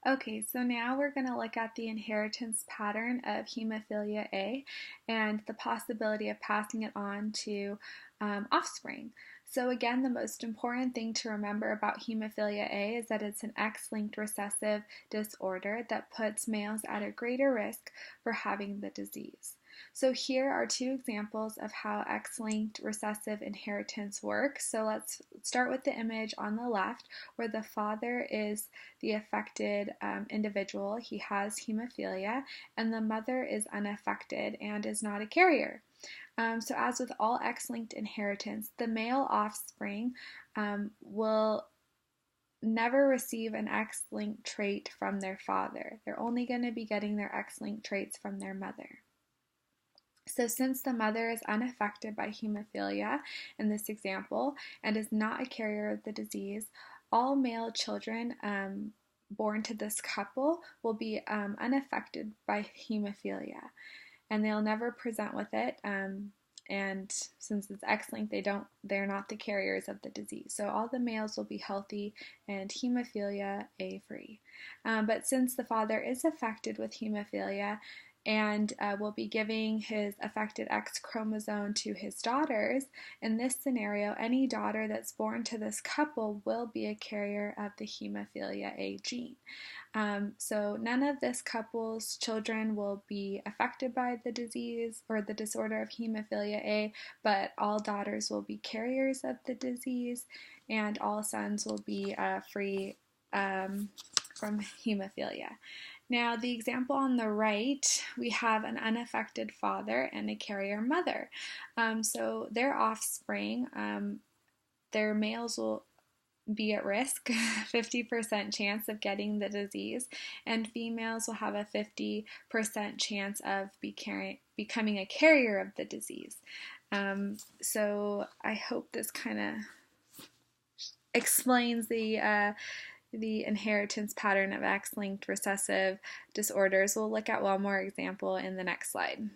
Okay, so now we're going to look at the inheritance pattern of hemophilia A and the possibility of passing it on to offspring. So again, the most important thing to remember about hemophilia A is that it's an X-linked recessive disorder that puts males at a greater risk for having the disease. So here are two examples of how X-linked recessive inheritance works. So let's start with the image on the left where the father is the affected individual. He has hemophilia, and the mother is unaffected and is not a carrier. So as with all X-linked inheritance, the male offspring will never receive an X-linked trait from their father. They're only going to be getting their X-linked traits from their mother. So since the mother is unaffected by hemophilia in this example and is not a carrier of the disease, all male children born to this couple will be unaffected by hemophilia, and they'll never present with it. And since it's X-linked, they're not the carriers of the disease. So all the males will be healthy and hemophilia A free. But since the father is affected with hemophilia and will be giving his affected X chromosome to his daughters, in this scenario, any daughter that's born to this couple will be a carrier of the hemophilia A gene. So none of this couple's children will be affected by the disease or the disorder of hemophilia A, but all daughters will be carriers of the disease, and all sons will be free from hemophilia. Now, the example on the right, we have an unaffected father and a carrier mother. So their offspring, their males will be at risk, 50% chance of getting the disease, and females will have a 50% chance of becoming a carrier of the disease. So I hope this kind of explains the inheritance pattern of X-linked recessive disorders. We'll look at one more example in the next slide.